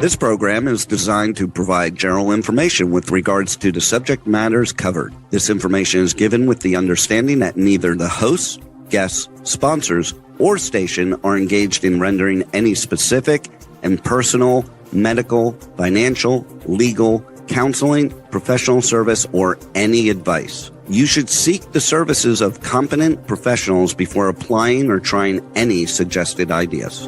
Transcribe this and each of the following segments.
This program is designed to provide general information with regards to the subject matters covered. This information is given with the understanding that neither the hosts, guests, sponsors, or station are engaged in rendering any specific and personal, medical, financial, legal, counseling, professional service, or any advice. You should seek the services of competent professionals before applying or trying any suggested ideas.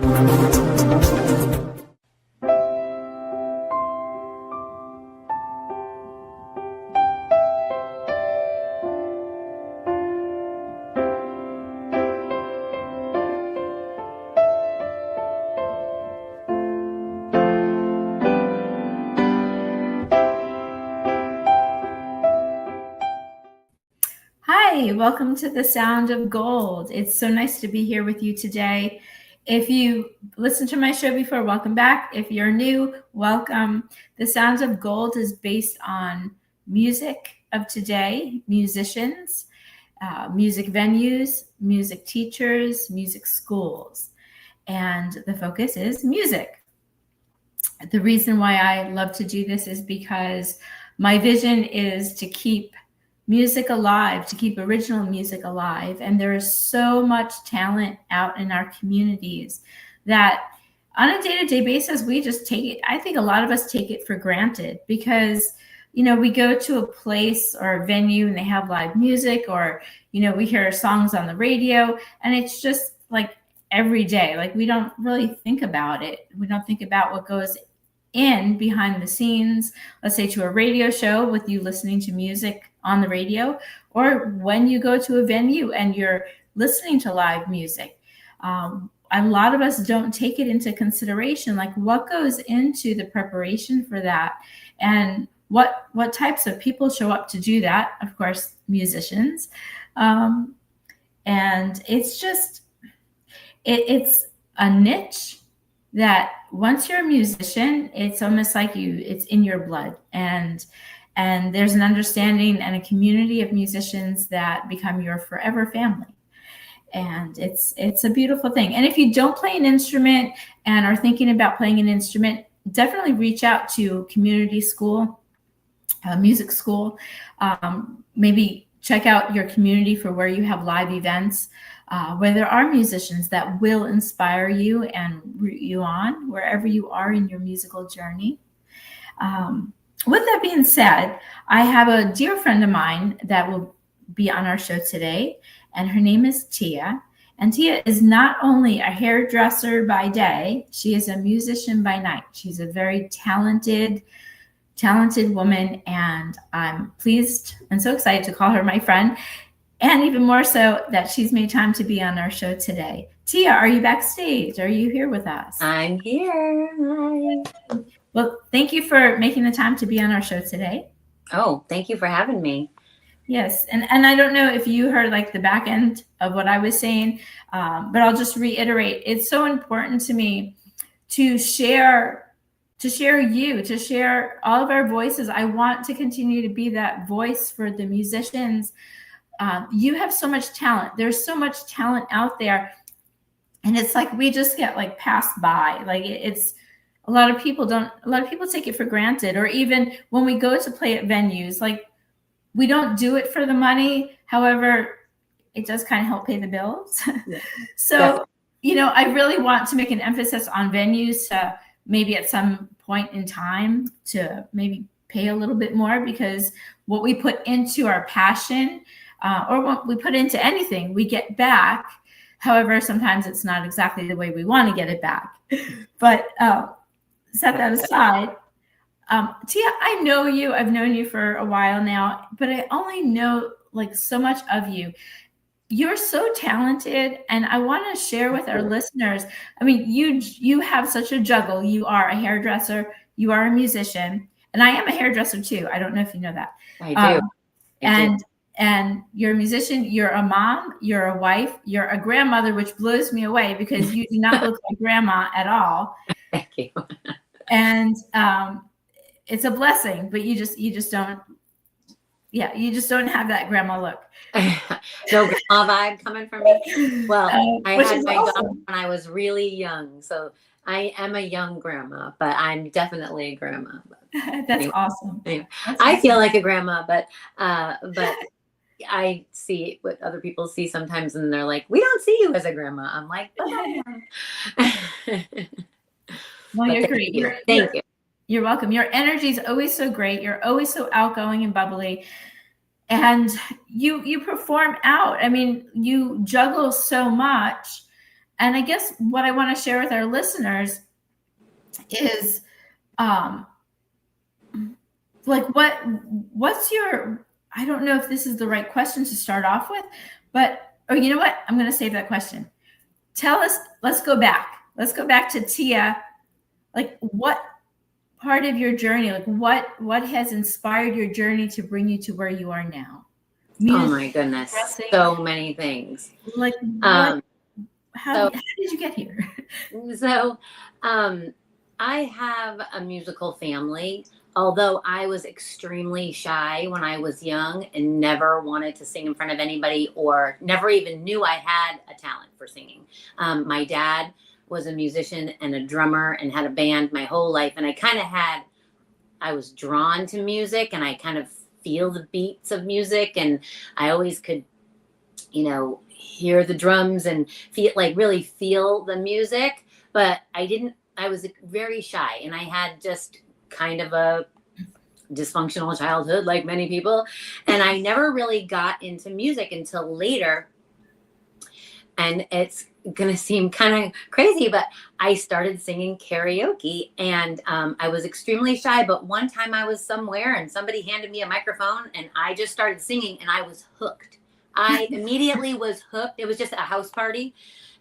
Hi, welcome to the Sound of Gold. It's so nice to be here with you today. If you listened to my show before, welcome back. If you're new, welcome. The Sound of Gold is based on music of today, musicians, music venues, music teachers, music schools, and the focus is music. The reason why I love to do this is because my vision is to keep music alive, to keep original music alive. And there is so much talent out in our communities that on a day-to-day basis, we just take it. I think a lot of us take it for granted because, we go to a place or a venue and they have live music, or, we hear songs on the radio, and it's just like every day. Like, we don't really think about it. We don't think about what goes in behind the scenes, let's say to a radio show with you listening to music on the radio, or when you go to a venue and you're listening to live music. A lot of us don't take it into consideration, like what goes into the preparation for that, and what types of people show up to do that. Of course, musicians. And it's just, it's a niche that once you're a musician, it's almost like it's in your blood. And there's an understanding and a community of musicians that become your forever family. And it's a beautiful thing. And if you don't play an instrument and are thinking about playing an instrument, definitely reach out to community school, music school. Maybe check out your community for where you have live events, where there are musicians that will inspire you and root you on wherever you are in your musical journey. With that being said, I have a dear friend of mine that will be on our show today, and her name is Tia. And Tia is not only a hairdresser by day, she is a musician by night. She's a very talented woman, and I'm pleased and so excited to call her my friend, and even more so that she's made time to be on our show today. Tia, are you backstage? Are you here with us? I'm here. Hi. Well, thank you for making the time to be on our show today. Oh, thank you for having me. Yes. And I don't know if you heard like the back end of what I was saying, but I'll just reiterate. It's so important to me to share all of our voices. I want to continue to be that voice for the musicians. You have so much talent. There's so much talent out there. And it's like we just get like passed by. Like it's a lot of people take it for granted. Or even when we go to play at venues, like we don't do it for the money. However, it does kind of help pay the bills. Yeah. So, I really want to make an emphasis on venues to maybe at some point in time to maybe pay a little bit more, because what we put into our passion or what we put into anything, we get back. However, sometimes it's not exactly the way we want to get it back. But set that aside. Tia, I know you. I've known you for a while now, but I only know like so much of you. You're so talented, and I want to share with our listeners. I mean, you have such a juggle. You are a hairdresser. You are a musician, and I am a hairdresser too. I don't know if you know that. I do. And you're a musician. You're a mom. You're a wife. You're a grandmother, which blows me away because you do not look like grandma at all. Thank you. And it's a blessing, but you just don't. Yeah, you just don't have that grandma look. No grandma vibe coming from me. Well, I had my awesome. daughter when I was really young, so I am a young grandma, but I'm definitely a grandma. That's Anyway, awesome. anyway. That's I awesome. feel like a grandma, but I see what other people see sometimes, and they're like, "We don't see you as a grandma." I'm like, "But I am." Well, But you're great. Thank you. You're welcome. Your energy is always so great. You're always so outgoing and bubbly. And you perform out. I mean, you juggle so much. And I guess what I want to share with our listeners is like what's your, I don't know if this is the right question to start off with, but or you know what? I'm going to save that question. Tell us, let's go back. Let's go back to Tia. Like what part of your journey, like what has inspired your journey to bring you to where you are now? Oh my goodness, dressing, so many things. Like what, how did you get here? So I have a musical family. Although I was extremely shy when I was young and never wanted to sing in front of anybody, or never even knew I had a talent for singing. My dad was a musician and a drummer and had a band my whole life. And I was drawn to music, and I kind of feel the beats of music. And I always could, hear the drums and really feel the music. But I was very shy, and I had just kind of a dysfunctional childhood like many people, and I never really got into music until later. And it's gonna seem kind of crazy, but I started singing karaoke, and I was extremely shy, but one time I was somewhere and somebody handed me a microphone and I just started singing, and I was hooked. I immediately was hooked. It was just a house party,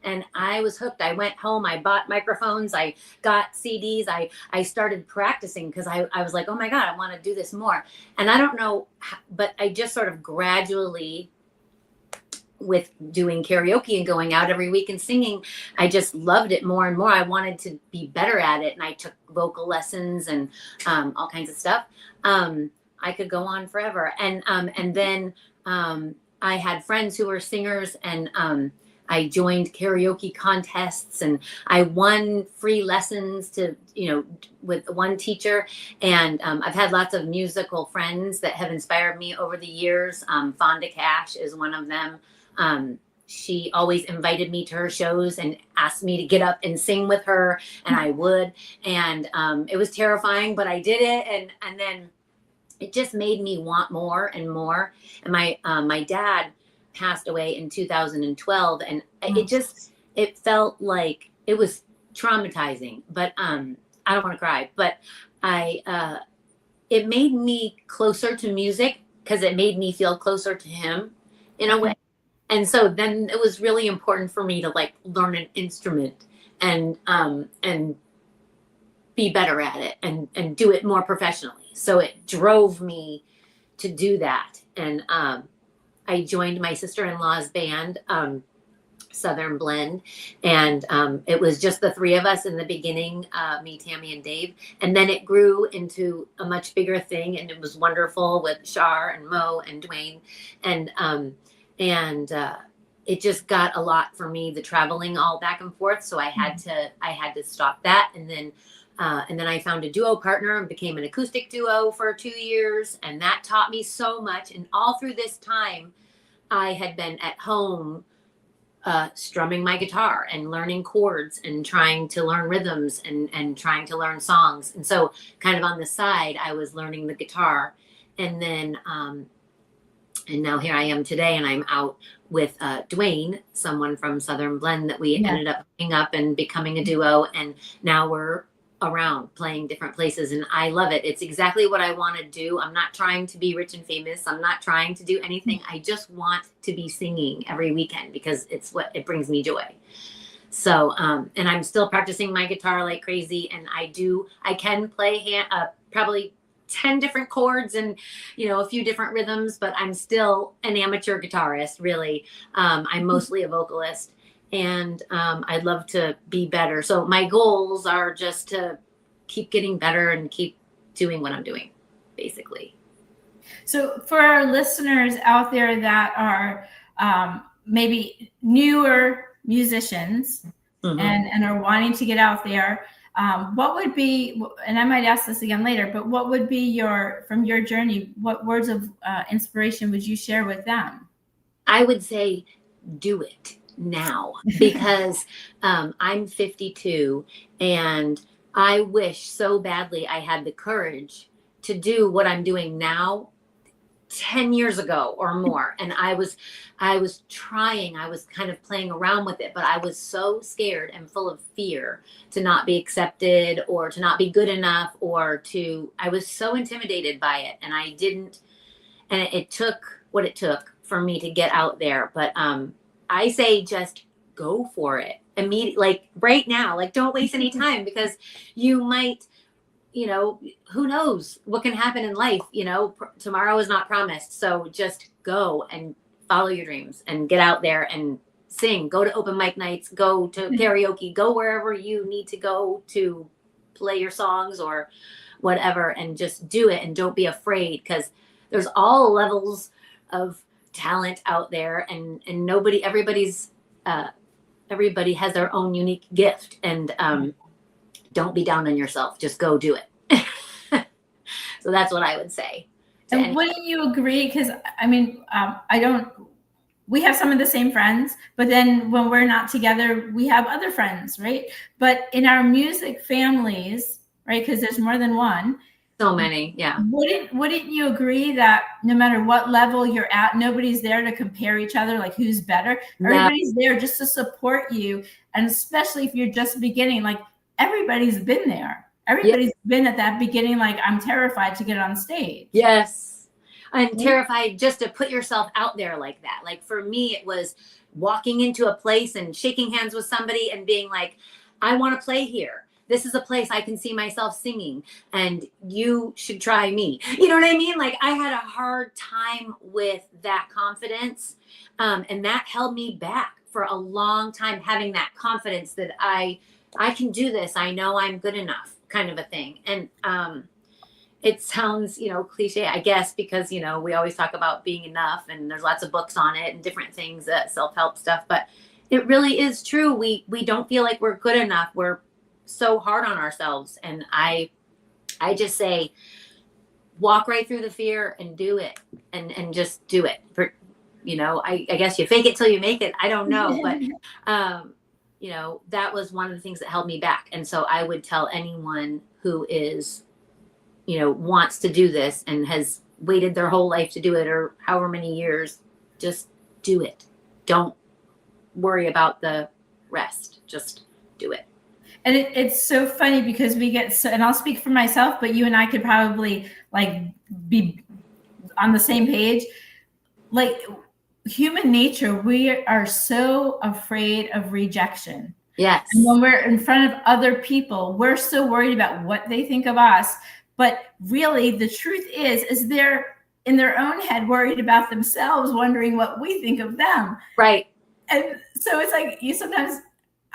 and I was hooked. I went home, I bought microphones, I got CDs, I started practicing because I was like, oh my God, I want to do this more. And I don't know, but I just sort of gradually, with doing karaoke and going out every week and singing, I just loved it more and more. I wanted to be better at it, and I took vocal lessons and all kinds of stuff. I could go on forever. And then I had friends who were singers, and I joined karaoke contests, and I won free lessons with one teacher. And I've had lots of musical friends that have inspired me over the years. Fonda Cash is one of them. She always invited me to her shows and asked me to get up and sing with her, and I would. And it was terrifying, but I did it. And then it just made me want more and more. And my dad passed away in 2012, and it felt like it was traumatizing, but I don't want to cry, but it made me closer to music because it made me feel closer to him in a way. And so then it was really important for me to learn an instrument and be better at it and do it more professionally. So it drove me to do that. And I joined my sister-in-law's band, Southern Blend. And it was just the three of us in the beginning, me, Tammy, and Dave. And then it grew into a much bigger thing. And it was wonderful with Shar and Mo and Dwayne. And it just got a lot for me, the traveling all back and forth. So I had to stop that. And then I found a duo partner and became an acoustic duo for 2 years. And that taught me so much. And all through this time, I had been at home strumming my guitar and learning chords and trying to learn rhythms and trying to learn songs. And so kind of on the side, I was learning the guitar. And then and now here I am today, and I'm out with Dwayne, someone from Southern Blend that we ended up hooking up and becoming a duo. And now we're around playing different places, and I love it. It's exactly what I want to do. I'm not trying to be rich and famous. I'm not trying to do anything. I just want to be singing every weekend because it brings me joy. So, and I'm still practicing my guitar like crazy. And I can play probably 10 different chords and, a few different rhythms, but I'm still an amateur guitarist, really. I'm mostly a vocalist, and I'd love to be better. So my goals are just to keep getting better and keep doing what I'm doing, basically. So for our listeners out there that are maybe newer musicians, and are wanting to get out there, what would be, and I might ask this again later, but what would be from your journey, what words of inspiration would you share with them? I would say do it now, because I'm 52 and I wish so badly I had the courage to do what I'm doing now 10 years ago or more. And I was trying, I was kind of playing around with it, but I was so scared and full of fear to not be accepted or to not be good enough, I was so intimidated by it. And it took what it took for me to get out there. But I say just go for it immediately, like right now, like don't waste any time, because you might, who knows what can happen in life, tomorrow is not promised. So just go and follow your dreams and get out there and sing, go to open mic nights, go to karaoke, go wherever you need to go to play your songs or whatever, and just do it. And don't be afraid, because there's all levels of talent out there, and everybody has their own unique gift, and don't be down on yourself, just go do it. So that's what I would say. And wouldn't you agree? Because I mean, we have some of the same friends, but then when we're not together, we have other friends, right? But in our music families, right, because there's more than one, so many, yeah. Wouldn't you agree that no matter what level you're at, nobody's there to compare each other, like who's better? No. Everybody's there just to support you. And especially if you're just beginning, like everybody's been there. Everybody's been at that beginning, like I'm terrified to get on stage. Yes. I'm terrified just to put yourself out there like that. Like for me, it was walking into a place and shaking hands with somebody and being like, I want to play here. This is a place I can see myself singing, and you should try me. You know what I mean? Like I had a hard time with that confidence. And that held me back for a long time, having that confidence that I can do this. I know I'm good enough, kind of a thing. And it sounds, cliche, I guess, because, we always talk about being enough, and there's lots of books on it and different things, self-help stuff, but it really is true. We don't feel like we're good enough. We're so hard on ourselves. And I just say, walk right through the fear and do it, and just do it. I guess you fake it till you make it. I don't know. But, that was one of the things that held me back. And so I would tell anyone who is, wants to do this and has waited their whole life to do it, or however many years, just do it. Don't worry about the rest. Just do it. And it's so funny because we get so, and I'll speak for myself, but you and I could probably like be on the same page. Like human nature, we are so afraid of rejection. Yes. And when we're in front of other people, we're so worried about what they think of us. But really the truth is they're in their own head worried about themselves, wondering what we think of them. Right. And so it's like you sometimes,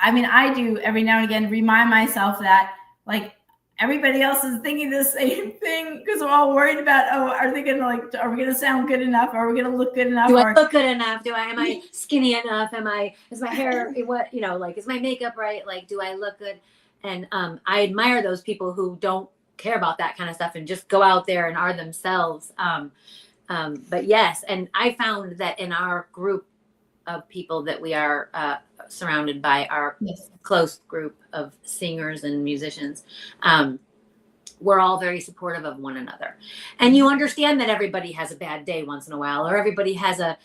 I do every now and again remind myself that like everybody else is thinking the same thing, because we're all worried about, are we going to sound good enough? Are we going to look good enough? Do I look good enough? Am I skinny enough? Is my hair, is my makeup right? Like, do I look good? And I admire those people who don't care about that kind of stuff and just go out there and are themselves. But yes, and I found that in our group of people that we are surrounded by, our close group of singers and musicians, we're all very supportive of one another. And you understand that everybody has a bad day once in a while, or everybody has a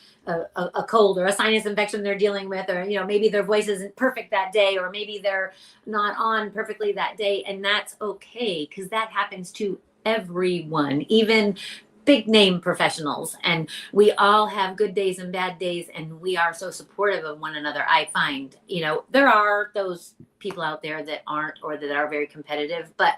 cold or a sinus infection they're dealing with, or maybe their voice isn't perfect that day, or maybe they're not on perfectly that day, and that's okay, because that happens to everyone, even big name professionals. And we all have good days and bad days, and we are so supportive of one another. I find, there are those people out there that aren't, or that are very competitive, but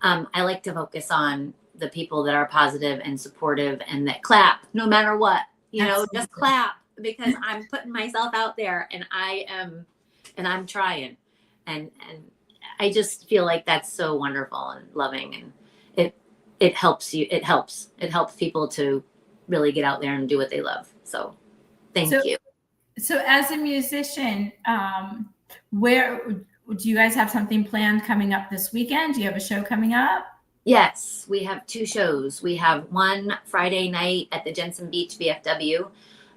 I like to focus on the people that are positive and supportive and that clap no matter what, just clap, because I'm putting myself out there, and I'm trying, and I just feel like that's so wonderful and loving, and it helps you. It helps people to really get out there and do what they love. So thank you. So as a musician, Where do you guys have something planned coming up this weekend? Do you have a show coming up? Yes, we have 2 shows. We have one Friday night at the Jensen Beach VFW.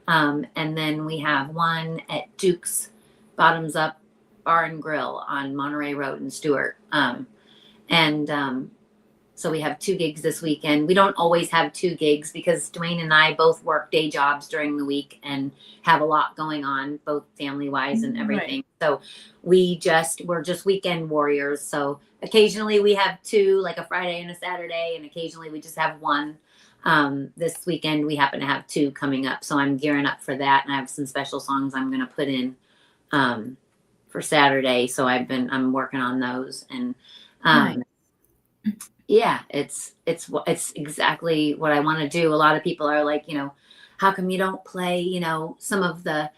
And then we have one at Duke's Bottoms Up Bar and Grill on Monterey Road in Stewart. So we have 2 gigs this weekend. We don't always have 2 gigs because Dwayne and I both work day jobs during the week and have a lot going on, both family wise and everything. Right. So we're just weekend warriors. So occasionally we have 2, like a Friday and a Saturday, and occasionally we just have 1. This weekend we happen to have 2 coming up. So I'm gearing up for that. And I have some special songs I'm going to put in, for Saturday. So I'm working on those, and, nice. Yeah, it's exactly what I want to do. A lot of people are like, how come you don't play, some of the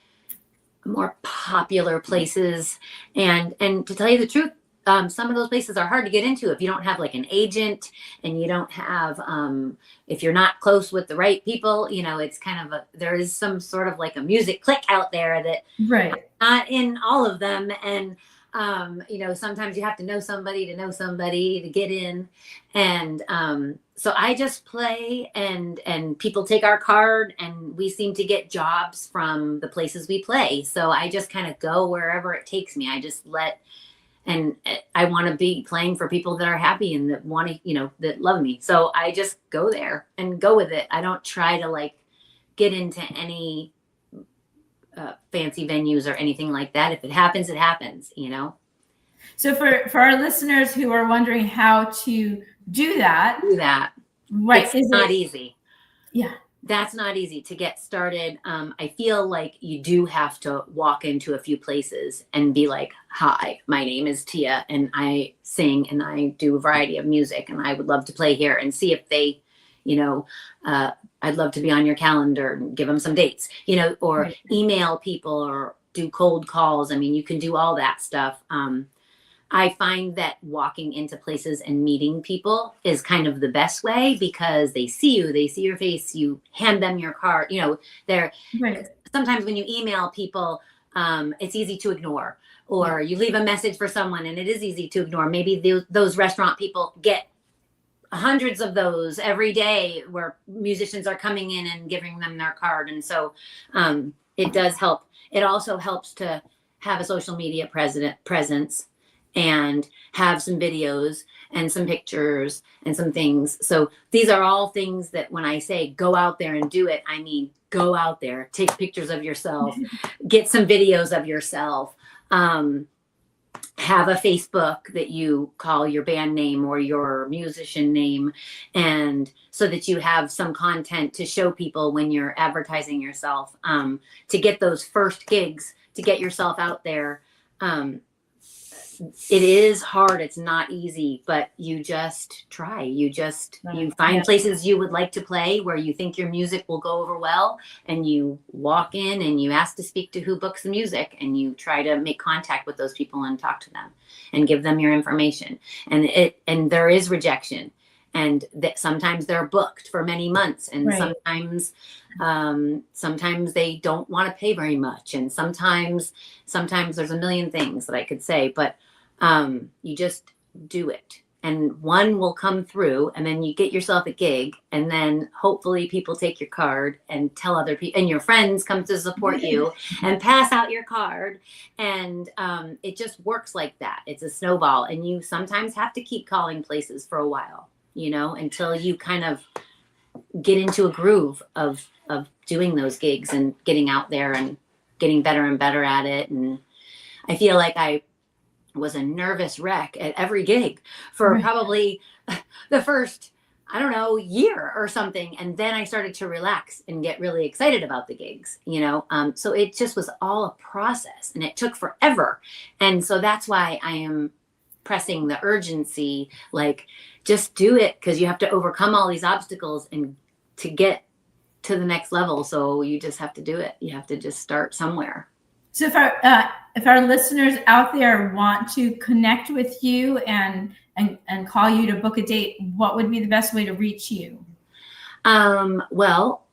more popular places? And to tell you the truth, some of those places are hard to get into if you don't have like an agent, and you don't have, if you're not close with the right people, it's kind of there is some sort of like a music clique out there that not in all of them. And, sometimes you have to know somebody to get in. And, so I just play, and people take our card, and we seem to get jobs from the places we play. So I just kind of go wherever it takes me. I just and I want to be playing for people that are happy and that want to, that love me. So I just go there and go with it. I don't try to like get into any fancy venues or anything like that. If it happens, it happens, So for our listeners who are wondering how to do that, right? It's not easy. Yeah. That's not easy to get started. I feel like you do have to walk into a few places and be like, hi, my name is Tia, and I sing and I do a variety of music, and I would love to play here, and see if they, I'd love to be on your calendar, and give them some dates, or email people or do cold calls. I mean, you can do all that stuff. I find that walking into places and meeting people is kind of the best way, because they see your face, you hand them your card, they're sometimes when you email people, it's easy to ignore, or you leave a message for someone and it is easy to ignore. Maybe those restaurant people get hundreds of those every day where musicians are coming in and giving them their card. And so, it does help. It also helps to have a social media presence, and have some videos and some pictures and some things. So these are all things that when I say go out there and do it, I mean, go out there, take pictures of yourself, get some videos of yourself, have a Facebook that you call your band name or your musician name. And so that you have some content to show people when you're advertising yourself, to get those first gigs, to get yourself out there. It is hard. It's not easy, but you just try. You find places you would like to play where you think your music will go over well, and you walk in and you ask to speak to who books the music, and you try to make contact with those people and talk to them and give them your information. And there is rejection, and that sometimes they're booked for many months, and sometimes they don't want to pay very much, and sometimes there's a million things that I could say, but you just do it, and one will come through, and then you get yourself a gig, and then hopefully people take your card and tell other people, and your friends come to support you and pass out your card, and it just works like that. It's a snowball, and you sometimes have to keep calling places for a while, until you kind of get into a groove of doing those gigs and getting out there and getting better and better at it. And I feel like I was a nervous wreck at every gig for probably the first, year or something. And then I started to relax and get really excited about the gigs, so it just was all a process, and it took forever. And so that's why I am pressing the urgency, like, just do it, because you have to overcome all these obstacles and to get to the next level. So you just have to do it. You have to just start somewhere. So if our listeners out there want to connect with you and call you to book a date, what would be the best way to reach you? Well,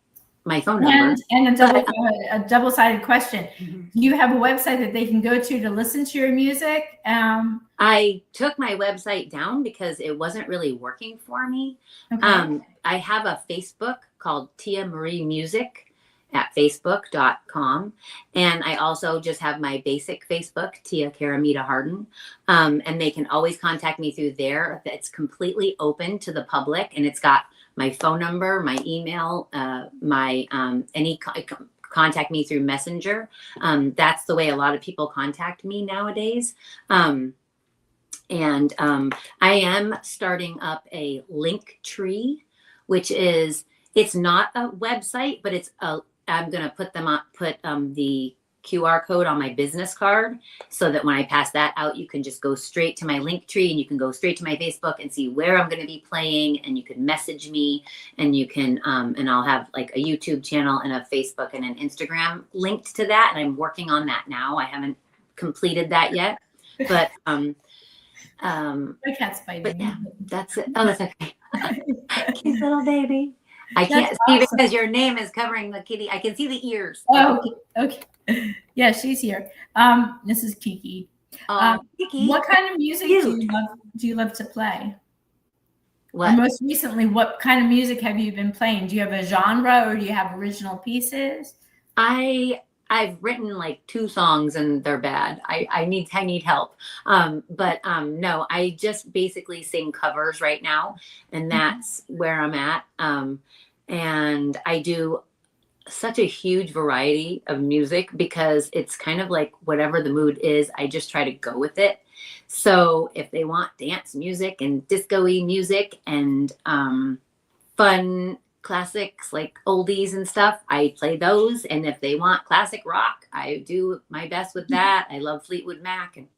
my phone number. And a double-sided question. Do you have a website that they can go to listen to your music? I took my website down because it wasn't really working for me. Okay. I have a Facebook called Tia Marie Music at facebook.com. And I also just have my basic Facebook, Tia Karamita Hardin. And they can always contact me through there. It's completely open to the public, and it's got my phone number, my email, contact me through Messenger. That's the way a lot of people contact me nowadays. I am starting up a link tree, which is, it's not a website, but I'm going to put the QR code on my business card so that when I pass that out, you can just go straight to my link tree, and you can go straight to my Facebook and see where I'm going to be playing, and you can message me, and you can, and I'll have like a YouTube channel and a Facebook and an Instagram linked to that. And I'm working on that now. I haven't completed that yet, but, my cat's biting. But yeah, that's it. Oh, that's okay. Cute little baby. I can't see because your name is covering the kitty. I can see the ears. Oh, okay. Yeah, she's here. This is Kiki. Kiki. What kind of music do you love to play? What? Or most recently, what kind of music have you been playing? Do you have a genre, or do you have original pieces? I've written like 2 songs and they're bad. I need help. No, I just basically sing covers right now, and that's where I'm at. And I do such a huge variety of music because it's kind of like whatever the mood is, I just try to go with it. So if they want dance music and disco-y music and fun classics like oldies and stuff, I play those. And if they want classic rock, I do my best with that. I love Fleetwood Mac and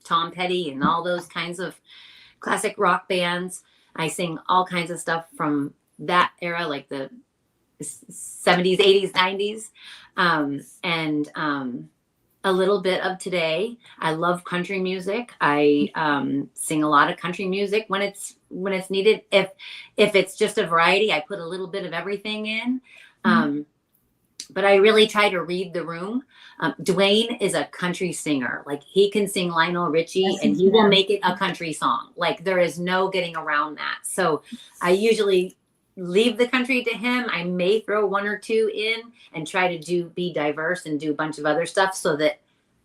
Tom Petty and all those kinds of classic rock bands. I sing all kinds of stuff from that era, like the 70s, 80s, 90s, and a little bit of today. I love country music. I sing a lot of country music when it's needed. If it's just a variety, I put a little bit of everything in. But I really try to read the room. Dwayne is a country singer. Like, he can sing Lionel Richie and he will make it a country song. Like, there is no getting around that. So I usually leave the country to him. I may throw 1 or 2 in and try to be diverse and do a bunch of other stuff so that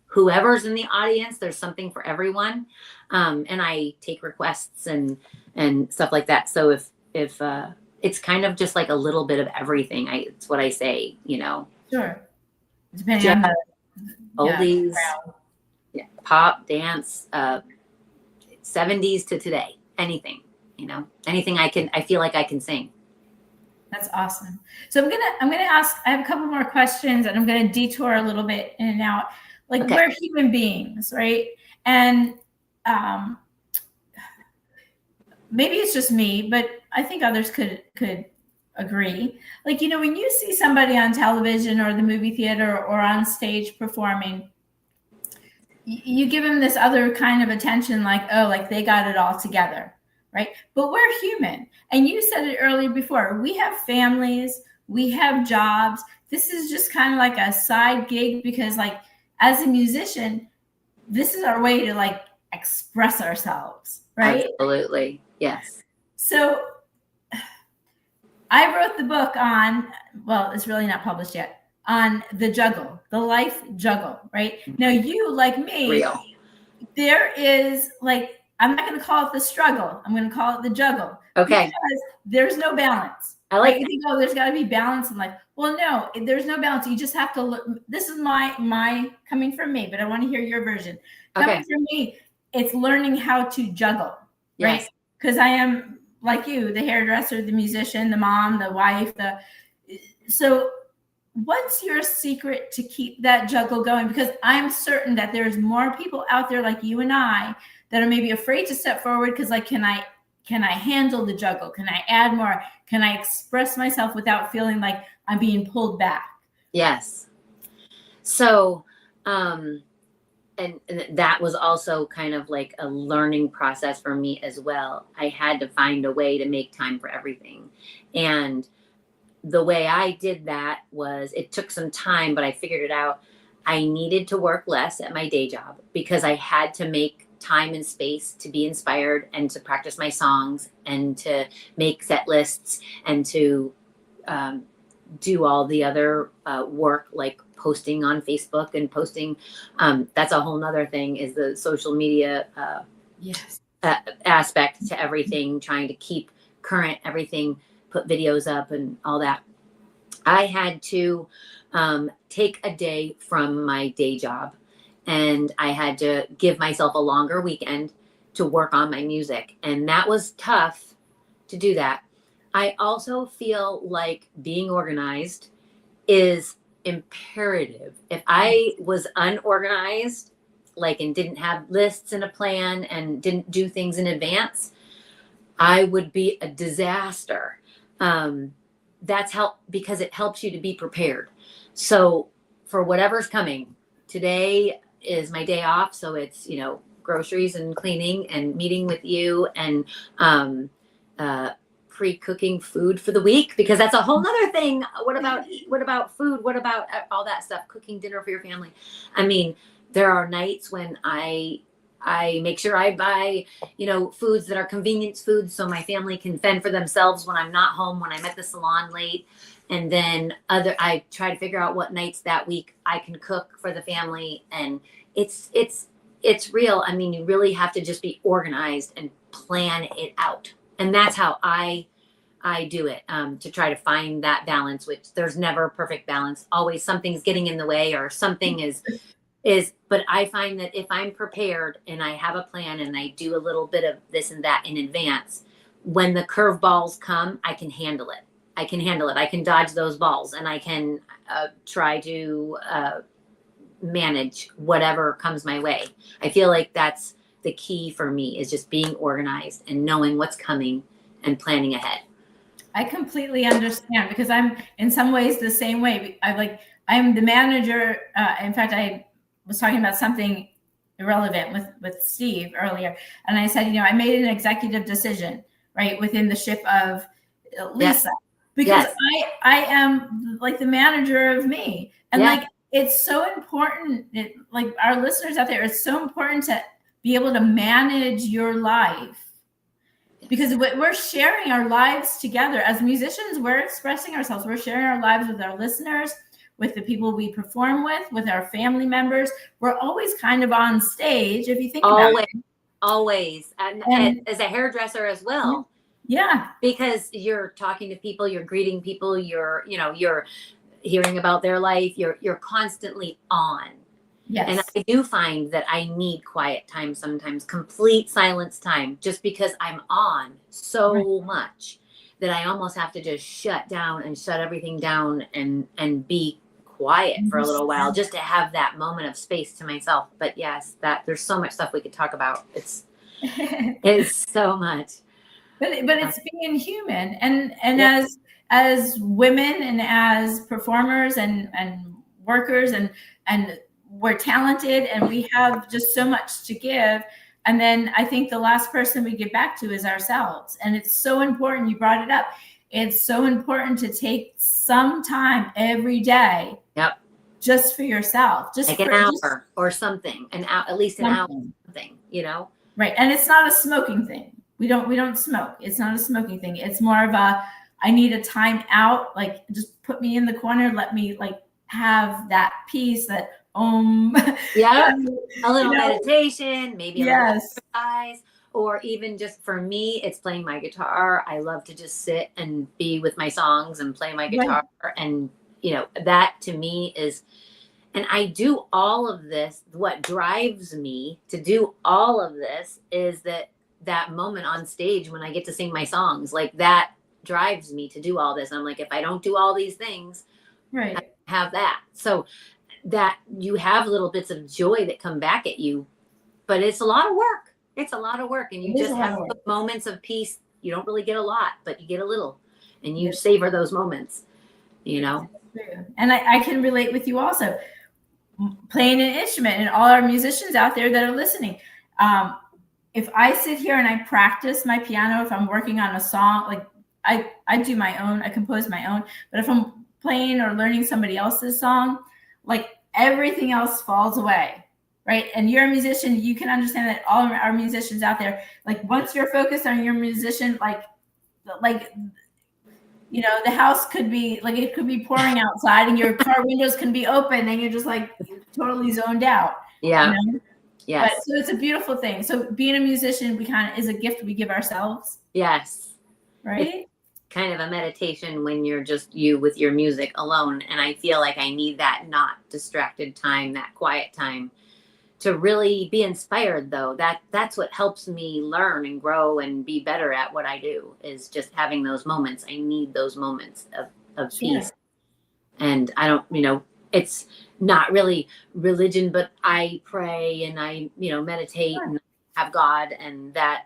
whoever's in the audience, there's something for everyone. And I take requests and stuff like that. So if it's kind of just like a little bit of everything. It's what I say, Sure. Depending on oldies, pop, dance, 70s to today, anything, anything I feel like I can sing. That's awesome. So I'm gonna ask. I have a couple more questions, and I'm gonna detour a little bit in and out. Like, we're human beings, right? And maybe it's just me, but I think others could agree. Like, when you see somebody on television or the movie theater or on stage performing, you give them this other kind of attention, like, oh, like they got it all together. Right? But we're human. And you said it earlier before, we have families, we have jobs. This is just kind of like a side gig because, like, as a musician, this is our way to like express ourselves, right? Absolutely. Yes. So I wrote the book on, well, it's really not published yet, on the juggle, the life juggle, right? Now, you, like me, there is like, I'm not going to call it the struggle. I'm going to call it the juggle. Okay. Because there's no balance. I like you think, oh, there's got to be balance in life. Well, no, there's no balance. You just have to look. This is my coming from me, but I want to hear your version. Coming from me, it's learning how to juggle, right? Because I am, like you, the hairdresser, the musician, the mom, the wife. So what's your secret to keep that juggle going? Because I'm certain that there's more people out there like you and I that are maybe afraid to step forward because, like, can I handle the juggle? Can I add more? Can I express myself without feeling like I'm being pulled back? Yes. So, and that was also kind of like a learning process for me as well. I had to find a way to make time for everything. And the way I did that was, it took some time, but I figured it out. I needed to work less at my day job because I had to make time and space to be inspired and to practice my songs and to make set lists and to do all the other work, like posting on Facebook and posting. That's a whole nother thing, is the social media Yes. Aspect to everything, trying to keep current everything, put videos up and all that. I had to take a day from my day job, and I had to give myself a longer weekend to work on my music. And that was tough to do that. I also feel like being organized is imperative. If I was unorganized, like, and didn't have lists and a plan and didn't do things in advance, I would be a disaster. That's because it helps you to be prepared. So for whatever's coming, today is my day off. So it's, groceries and cleaning and meeting with you and pre-cooking food for the week, because that's a whole nother thing. What about food? What about all that stuff? Cooking dinner for your family. I mean, there are nights when I make sure I buy, foods that are convenience foods so my family can fend for themselves when I'm not home, when I'm at the salon late. And then I try to figure out what nights that week I can cook for the family. And it's real. I mean, you really have to just be organized and plan it out. And that's how I do it, to try to find that balance, which there's never a perfect balance. Always something's getting in the way, or something but I find that if I'm prepared and I have a plan and I do a little bit of this and that in advance, when the curveballs come, I can handle it. I can dodge those balls, and I can try to manage whatever comes my way. I feel like that's the key for me, is just being organized and knowing what's coming and planning ahead. I completely understand, because I'm in some ways the same way. I'm the manager. In fact, I was talking about something irrelevant with Steve earlier. And I said, I made an executive decision, right, within the ship of Lisa, because I am like the manager of me. And like, it's so important, like our listeners out there, it's so important to be able to manage your life, because we're sharing our lives together as musicians. We're expressing ourselves. We're sharing our lives with our listeners, with the people we perform with our family members. We're always kind of on stage, if you think about it. Always. And as a hairdresser as well. Yeah. Because you're talking to people, you're greeting people, you're hearing about their life. You're constantly on. Yes. And I do find that I need quiet time sometimes, complete silence time, just because I'm on so much that I almost have to just shut down and shut everything down and be quiet for a little while, just to have that moment of space to myself. But yes, there's so much stuff we could talk about. It's so much. But it's being human, and as women and as performers and workers and we're talented and we have just so much to give. And then I think the last person we give back to is ourselves. And it's so important. You brought it up. It's so important to take some time every day. Yep. Just for yourself. Just like an hour or something. At least an hour, something, Right. And it's not a smoking thing. We don't smoke. It's not a smoking thing. It's more of I need a time out. Like, just put me in the corner. Let me have that peace, that yeah, a little meditation, maybe a little exercise, or even just for me, it's playing my guitar. I love to just sit and be with my songs and play my guitar. And, that to me is, and I do all of this. What drives me to do all of this is that moment on stage when I get to sing my songs, like that drives me to do all this. I'm like, if I don't do all these things, I have that. So that you have little bits of joy that come back at you, but it's a lot of work. And you just have moments of peace. You don't really get a lot, but you get a little, and you savor those moments, And I can relate with you also, playing an instrument, and all our musicians out there that are listening. If I sit here and I practice my piano, if I'm working on a song, like I do my own, I compose my own, but if I'm playing or learning somebody else's song, like everything else falls away, right? And you're a musician, you can understand that all of our musicians out there, like once you're focused on your musician, like you know, the house could be like, it could be pouring outside and your car windows can be open and you're just like totally zoned out. Yeah. You know? Yes. But so it's a beautiful thing. So being a musician, we kind of is a gift we give ourselves. Yes. Right. It's kind of a meditation when you're just you with your music alone. And I feel like I need that not distracted time, that quiet time to really be inspired, though. That's what helps me learn and grow and be better at what I do, is just having those moments. I need those moments of peace. And I don't, you know, it's not really religion, but I pray and I, you know, meditate and have God, and that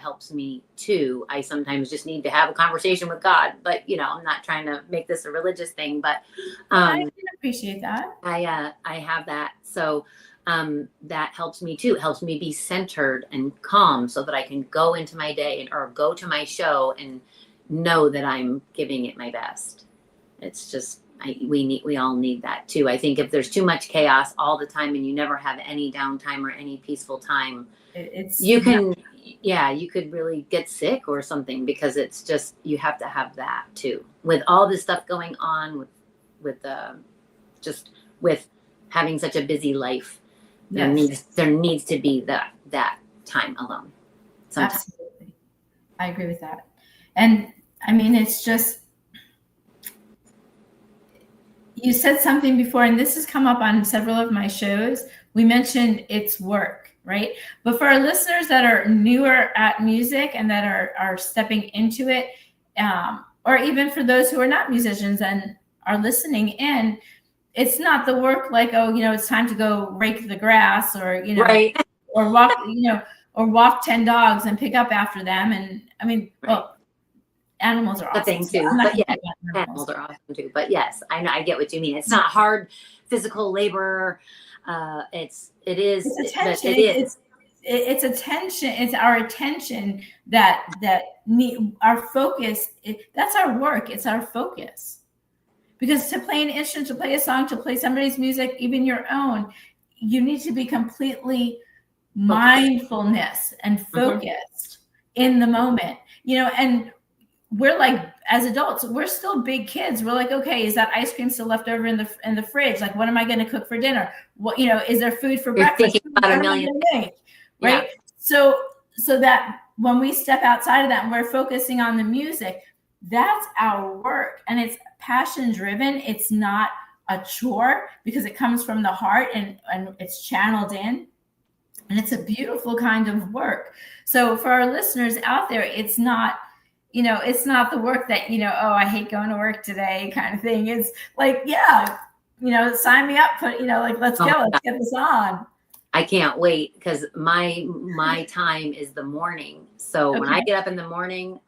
helps me too. I sometimes just need to have a conversation with God, but you know, I'm not trying to make this a religious thing, but I can appreciate that. I have that. So that helps me too. It helps me be centered and calm so that I can go into my day or go to my show and know that I'm giving it my best. It's just, we all need that too. I think if there's too much chaos all the time and you never have any downtime or any peaceful time, you could really get sick or something, because it's just, you have to have that too. With all this stuff going on with having such a busy life, there needs to be that time alone sometimes. Absolutely. I agree with that. And I mean, it's just, you said something before, and this has come up on several of my shows. We mentioned it's work, right? But for our listeners that are newer at music and that are stepping into it, or even for those who are not musicians and are listening in, it's not the work like, oh, you know, it's time to go rake the grass, or, you know, right. or walk, you know, or walk 10 dogs and pick up after them. And I mean, well, animals are awesome. Thing too, but yeah, animals are awesome too. But yes, I know, I get what you mean. It's not hard physical labor. It's attention. It's attention. It's our attention that need our focus. That's our work. It's our focus. Because to play an instrument, to play a song, to play somebody's music, even your own, you need to be completely mindfulness and focused in the moment. You know, and we're like, as adults, we're still big kids. We're like, okay, is that ice cream still left over in the fridge? Like, what am I going to cook for dinner? What, you know, is there food for breakfast? Thinking about a million things, right? Yeah. So that when we step outside of that and we're focusing on the music, that's our work, and it's passion driven. It's not a chore, because it comes from the heart and it's channeled in, and it's a beautiful kind of work. So for our listeners out there, it's not, you know, it's not the work that, you know, oh, I hate going to work today kind of thing. It's like, yeah, you know, sign me up, put, you know, like, let's go, let's get this on. I can't wait, because my time is the morning. So when I get up in the morning,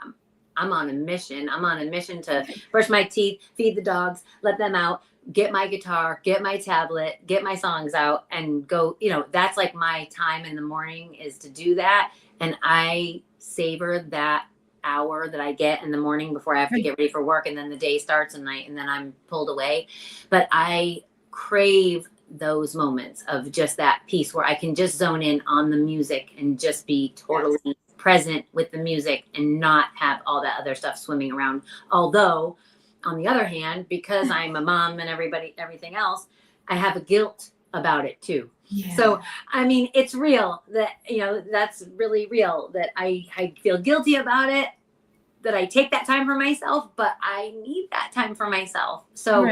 I'm on a mission. I'm on a mission to brush my teeth, feed the dogs, let them out, get my guitar, get my tablet, get my songs out, and go. You know, that's like my time in the morning, is to do that. And I savor that hour that I get in the morning before I have to get ready for work, and then the day starts, and then I'm pulled away. But I crave those moments of just that peace where I can just zone in on the music and just be totally present with the music and not have all that other stuff swimming around. Although, on the other hand, because I'm a mom and everything else, I have a guilt about it too. Yeah. So, I mean, it's real that, you know, that's really real, that I feel guilty about it, that I take that time for myself, but I need that time for myself. So,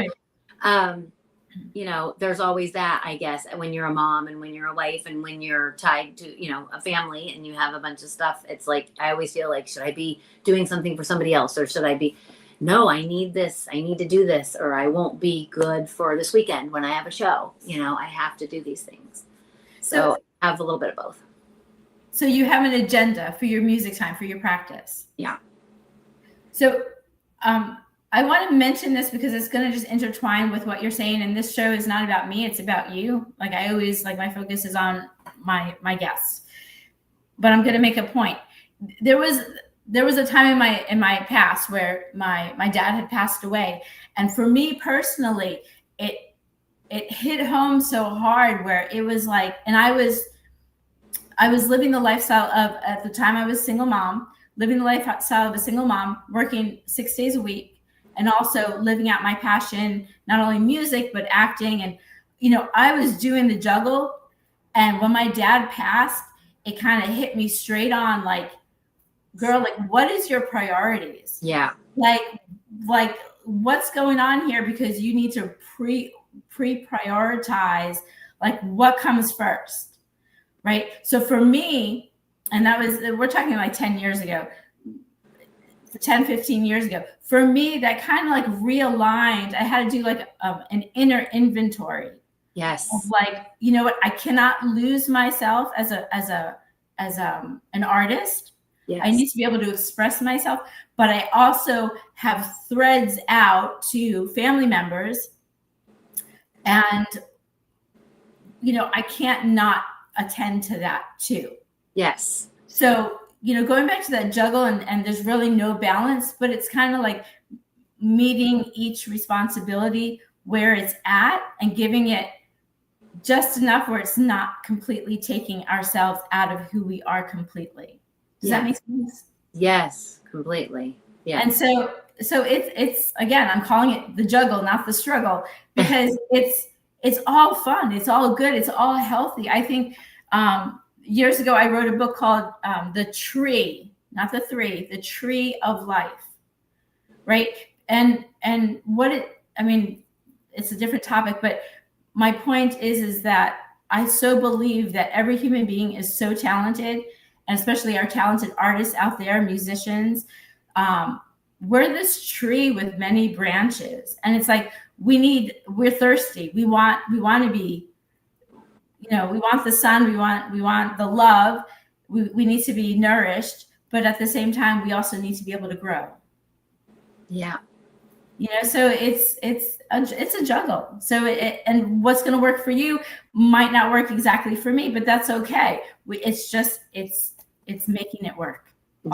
you know, there's always that, I guess, when you're a mom and when you're a wife and when you're tied to, you know, a family and you have a bunch of stuff. It's like, I always feel like, should I be doing something for somebody else, or should I be, no, I need this, I need to do this, or I won't be good for this weekend when I have a show. You know, I have to do these things. So I have a little bit of both. So you have an agenda for your music time, for your practice. Yeah. So, I want to mention this because it's going to just intertwine with what you're saying. And this show is not about me. It's about you. Like, I always, like, my focus is on my guests, but I'm going to make a point. There was there was a time in my past where my dad had passed away, and for me personally, it hit home so hard, where it was like, and I was living the lifestyle of, at the time I was a single mom, living the lifestyle of a single mom, working 6 days a week, and also living out my passion, not only music, but acting. And, I was doing the juggle. And when my dad passed, it kind of hit me straight on, like, girl, like, what is your priorities? Yeah. Like what's going on here? Because you need to prioritize, like, what comes first. Right. So for me, and we're talking like 10 years ago, 10, 15 years ago, for me, that kind of like realigned. I had to do like an inner inventory. Yes. Of like, you know what, I cannot lose myself as an artist. Yes. I need to be able to express myself, but I also have threads out to family members, and, I can't not attend to that too. Yes. So, going back to that juggle, and there's really no balance, but it's kind of like meeting each responsibility where it's at and giving it just enough where it's not completely taking ourselves out of who we are completely. Does that make sense? Yes, completely. Yeah. And so it's again, I'm calling it the juggle, not the struggle, because it's all fun. It's all good. It's all healthy. I think years ago, I wrote a book called The Tree, not the Three, The Tree of Life. Right. And it's a different topic, but my point is that I so believe that every human being is so talented, and especially our talented artists out there, musicians. We're this tree with many branches, and it's like we're thirsty. We want to be, we want the sun, we want the love. We need to be nourished, but at the same time, we also need to be able to grow. Yeah. So it's a juggle. So and what's going to work for you might not work exactly for me, but that's okay. It's making it work.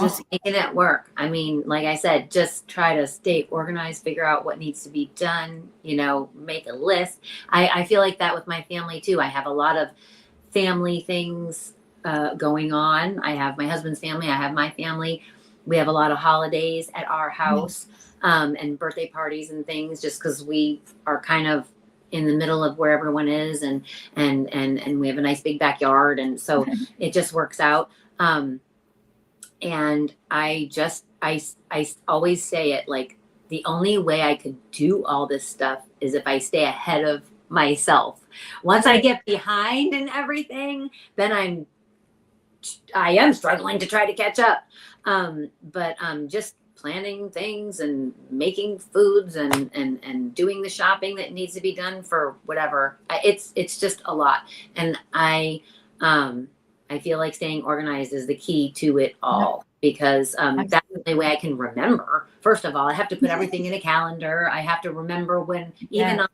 Just making it work. I mean, like I said, just try to stay organized, figure out what needs to be done, make a list. I feel like that with my family too. I have a lot of family things going on. I have my husband's family. I have my family. We have a lot of holidays at our house. And birthday parties and things, just because we are kind of in the middle of where everyone is, and we have a nice big backyard, and so it just works out. And I always say it, like, the only way I could do all this stuff is if I stay ahead of myself. Once I get behind and everything, then I am struggling to try to catch up. But just planning things and making foods and doing the shopping that needs to be done for whatever. It's just a lot. And I feel like staying organized is the key to it all, because that's the only way I can remember. First of all, I have to put everything in a calendar. I have to remember when, even on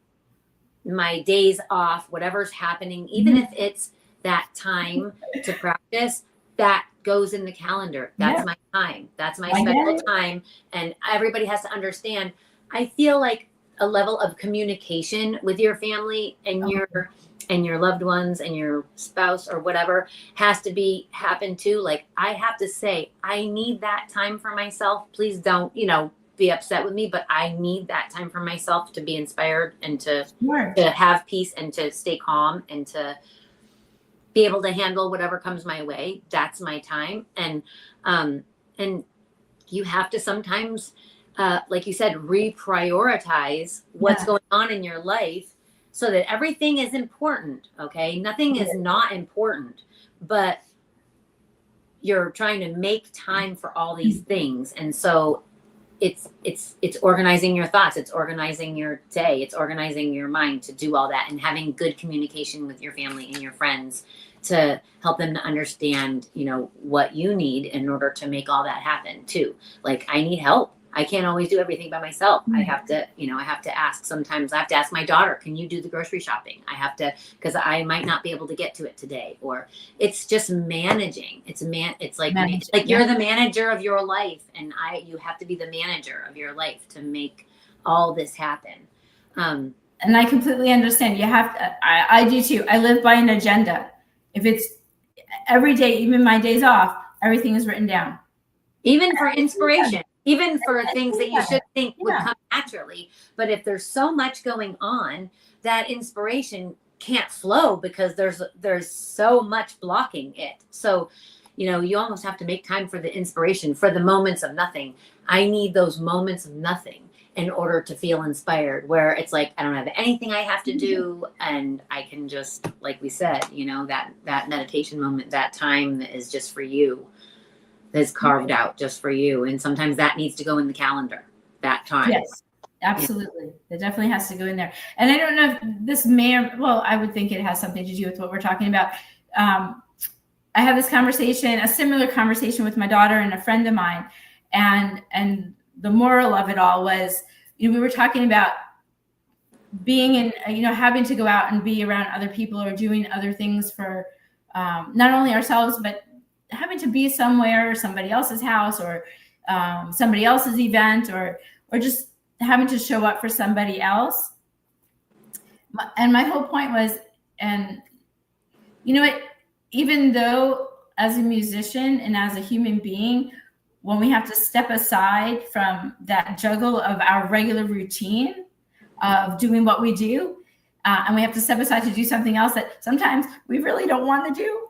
my days off, whatever's happening, even if it's that time to practice, that goes in the calendar. That's my time. That's my special time. And everybody has to understand. I feel like a level of communication with your family and your loved ones and your spouse or whatever has to happen too. Like, I have to say, I need that time for myself. Please don't, be upset with me, but I need that time for myself to be inspired and to have peace and to stay calm and to be able to handle whatever comes my way. That's my time. And you have to sometimes, like you said, reprioritize what's going on in your life so that everything is important. Okay. Nothing is not important, but you're trying to make time for all these things. And so it's organizing your thoughts. It's organizing your day. It's organizing your mind to do all that, and having good communication with your family and your friends to help them to understand, what you need in order to make all that happen too. Like, I need help. I can't always do everything by myself. Right. I have to ask. Sometimes I have to ask my daughter, can you do the grocery shopping? I have to, because I might not be able to get to it today. Or it's just managing. It's like you're the manager of your life, and you have to be the manager of your life to make all this happen. And I completely understand. You have to, I do too. I live by an agenda. If it's every day, even my days off, everything is written down. Even for inspiration, even for things that you should think would come naturally. But if there's so much going on, that inspiration can't flow because there's so much blocking it. So, you almost have to make time for the inspiration, for the moments of nothing. I need those moments of nothing in order to feel inspired, where it's like, I don't have anything I have to do. And I can just, like we said, that meditation moment, that time that is just for you, is carved out just for you. And sometimes that needs to go in the calendar, that time. Yes, absolutely. It definitely has to go in there. And I don't know if this I would think it has something to do with what we're talking about. I have this conversation, a similar conversation with my daughter and a friend of mine. And the moral of it all was, we were talking about being in, having to go out and be around other people or doing other things for not only ourselves, but having to be somewhere, somebody else's house or somebody else's event, or just having to show up for somebody else. And my whole point was, and even though as a musician and as a human being, when we have to step aside from that juggle of our regular routine of doing what we do, and we have to step aside to do something else that sometimes we really don't want to do.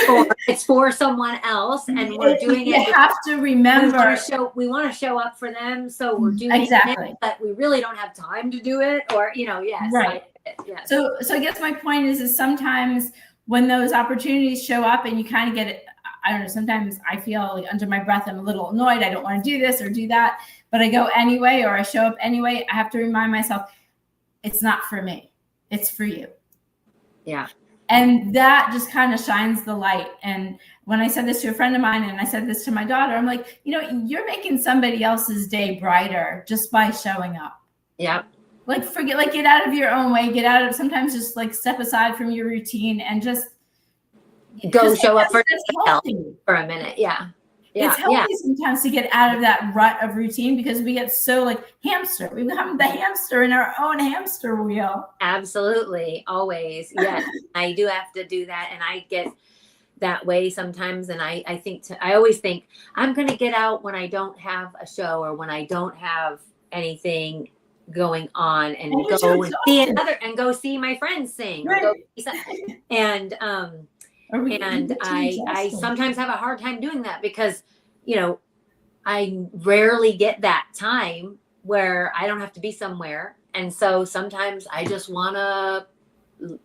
Or it's for someone else, and we're doing it. You have to remember. We want to show up for them, so we're doing it, but we really don't have time to do it. Or yes, right. Yes. So I guess my point is sometimes when those opportunities show up and you kind of get it, I don't know, sometimes I feel like under my breath, I'm a little annoyed. I don't want to do this or do that, but I go anyway, or I show up anyway. I have to remind myself, it's not for me. It's for you. Yeah. And that just kind of shines the light. And when I said this to a friend of mine, and I said this to my daughter, I'm like, you're making somebody else's day brighter just by showing up. Yeah. Get out of your own way, sometimes just step aside from your routine and just go show up for yourself for a minute. Yeah. It's healthy sometimes to get out of that rut of routine, because we get so hamster. We become the hamster in our own hamster wheel. Absolutely. Always. Yes. I do have to do that. And I get that way sometimes. And I always think I'm going to get out when I don't have a show or when I don't have anything going on, and go see my friends sing. Right. And I sometimes have a hard time doing that because, I rarely get that time where I don't have to be somewhere. And so sometimes I just want to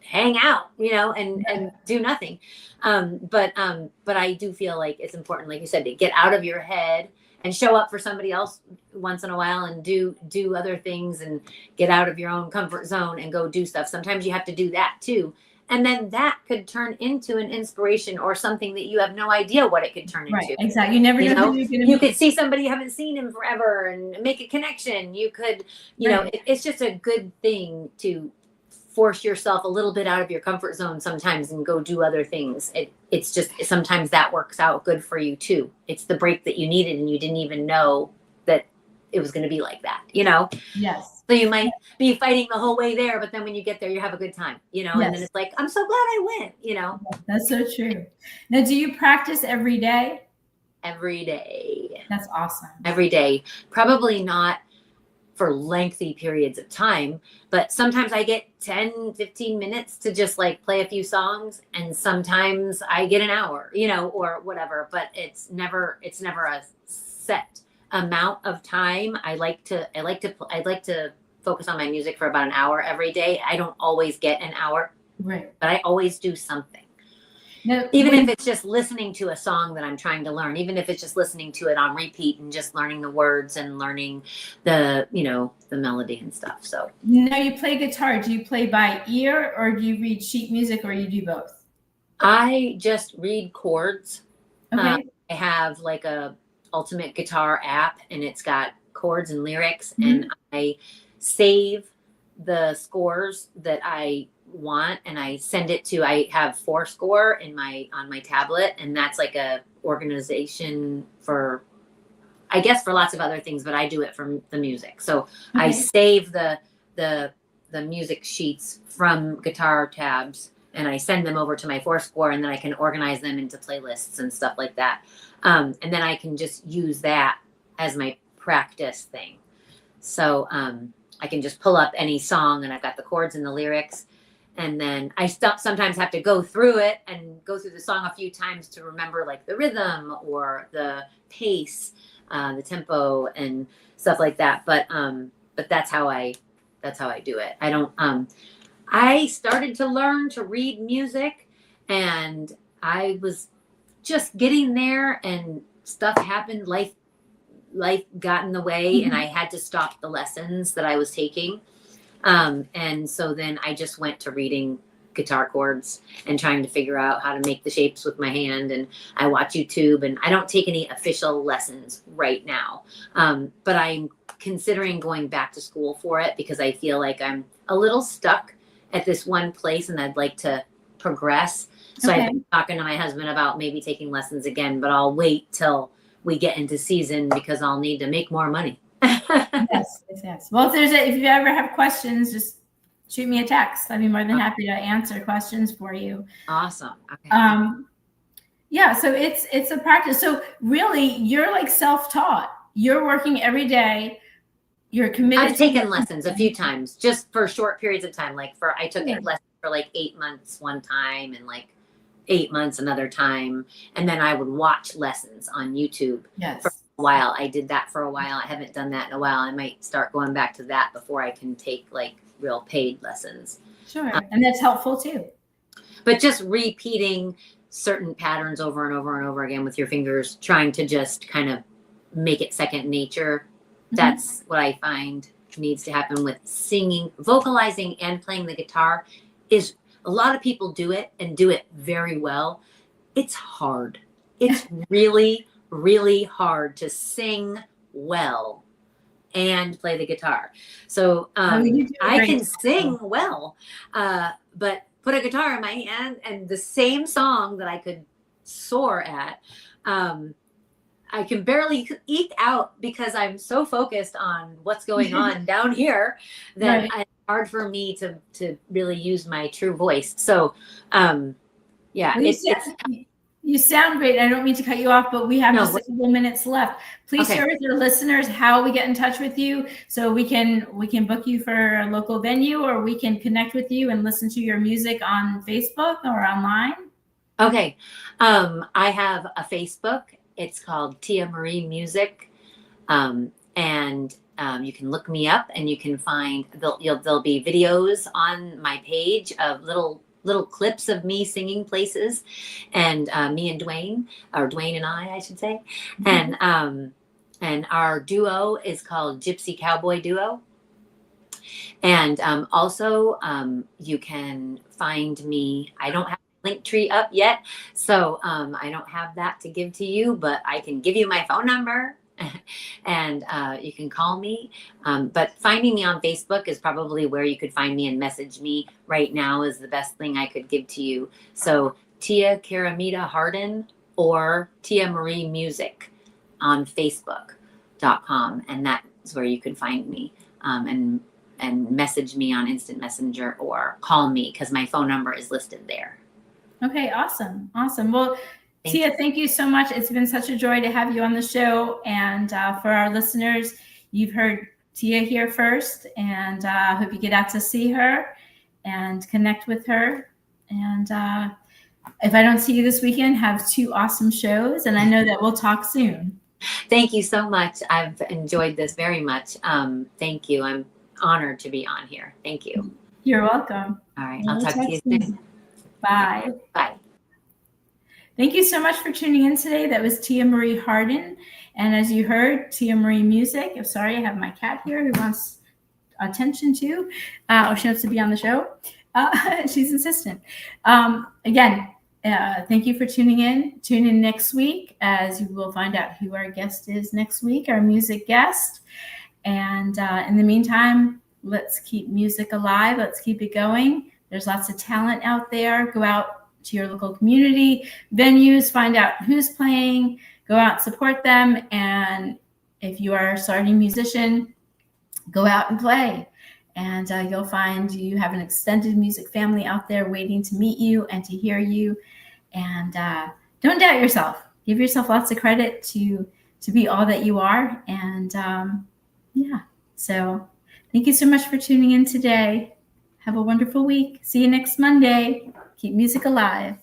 hang out, and do nothing. But I do feel like it's important, like you said, to get out of your head and show up for somebody else once in a while, and do other things, and get out of your own comfort zone and go do stuff. Sometimes you have to do that too. And then that could turn into an inspiration or something that you have no idea what it could turn into. Exactly. You never know who you're going to You could see somebody you haven't seen him forever and make a connection. You could, it's just a good thing to force yourself a little bit out of your comfort zone sometimes and go do other things. It's just, sometimes that works out good for you too. It's the break that you needed, and you didn't even know that it was going to be like that, Yes. So you might be fighting the whole way there, but then when you get there, you have a good time, and then it's like, I'm so glad I went, That's so true. Now, do you practice every day? Every day. That's awesome. Every day. Probably not for lengthy periods of time, but sometimes I get 10, 15 minutes to just play a few songs, and sometimes I get an hour, or whatever, but it's never a set amount of time. I like to focus on my music for about an hour every day. I don't always get an hour, right? But I always do something. Now, even if it's just listening to a song that I'm trying to learn, even if it's just listening to it on repeat and just learning the words and learning the melody and stuff. So now, you play guitar. Do you play by ear, or do you read sheet music, or you do both? I just read chords. Okay. I have a ultimate guitar app, and it's got chords and lyrics, and I save the scores that I want, and I send it to, I have Fourscore on my tablet, and that's like a organization for, I guess, for lots of other things, but I do it for the music. So I save the music sheets from guitar tabs, and I send them over to my Fourscore, and then I can organize them into playlists and stuff like that. And then I can just use that as my practice thing. So I can just pull up any song, and I've got the chords and the lyrics. And then I sometimes have to go through it and go through the song a few times to remember like the rhythm or the pace, the tempo and stuff like that. But that's how I do it. I don't, I started to learn to read music, and I was just getting there, and stuff happened. Life got in the way, and I had to stop the lessons that I was taking. And so then I just went to reading guitar chords and trying to figure out how to make the shapes with my hand. And I watch YouTube, and I don't take any official lessons right now. But I'm considering going back to school for it, because I feel like I'm a little stuck at this one place, and I'd like to progress. So I've been talking to my husband about maybe taking lessons again, but I'll wait till we get into season, because I'll need to make more money. Yes. Well, if you ever have questions, just shoot me a text. I'd be more than happy to answer questions for you. Awesome. Okay. Yeah. So it's a practice. So really, you're like self-taught. You're working every day. You're committed. I've taken lessons a few times, just for short periods of time. Like I took lessons for like 8 months one time, and like 8 months another time, and then I would watch lessons on YouTube. For a while. I did that for a while. I haven't done that in a while. I might start going back to that before I can take like real paid lessons. Sure. And that's helpful too. But just repeating certain patterns over and over and over again with your fingers, trying to just kind of make it second nature. That's what I find needs to happen with singing, vocalizing, and playing the guitar. Is a lot of people do it and do it very well. It's hard. It's really hard to sing well and play the guitar. So I can sing well, but put a guitar in my hand and the same song that I could soar at, I can barely eke out, because I'm so focused on what's going on down here that it's hard for me to really use my true voice. So you sound great. I don't mean to cut you off, but we have just a couple minutes left. Please share with your listeners how we get in touch with you, so we can book you for a local venue, or we can connect with you and listen to your music on Facebook or online. Okay. I have a Facebook. It's called Tia Marie Music. And you can look me up, and you can find, there'll be videos on my page of little clips of me singing places, and me and Dwayne, or Dwayne and I should say. And our duo is called Gypsy Cowboy Duo. And also you can find me. I don't have a link tree up yet, so I don't have that to give to you, but I can give you my phone number. And you can call me, but finding me on Facebook is probably where you could find me, and message me right now is the best thing I could give to you. So Tia Karamita Hardin, or Tia Marie Music on Facebook.com, and that's where you can find me, and message me on Instant Messenger, or call me, because my phone number is listed there. Okay, awesome. Well, Tia, thank you so much. It's been such a joy to have you on the show. And for our listeners, you've heard Tia here first, and I hope you get out to see her and connect with her. And if I don't see you this weekend, have 2 awesome shows, and I know that we'll talk soon. Thank you so much. I've enjoyed this very much. Thank you. I'm honored to be on here. Thank you. You're welcome. All right. I'll talk to you soon. Bye. Bye. Thank you so much for tuning in today. That was Tia Marie Hardin. And as you heard, Tia Marie Music. I'm sorry, I have my cat here who wants attention too, or she wants to be on the show. She's insistent. Again, Thank you for tuning in. Tune in next week as you will find out who our guest is next week, our music guest. And in the meantime, let's keep music alive. Let's keep it going. There's lots of talent out there. Go out to your local community venues, find out who's playing, go out and support them. And if you are a starting musician, go out and play. And you'll find you have an extended music family out there waiting to meet you and to hear you. And don't doubt yourself. Give yourself lots of credit to be all that you are. And yeah, so thank you so much for tuning in today. Have a wonderful week. See you next Monday. Keep music alive.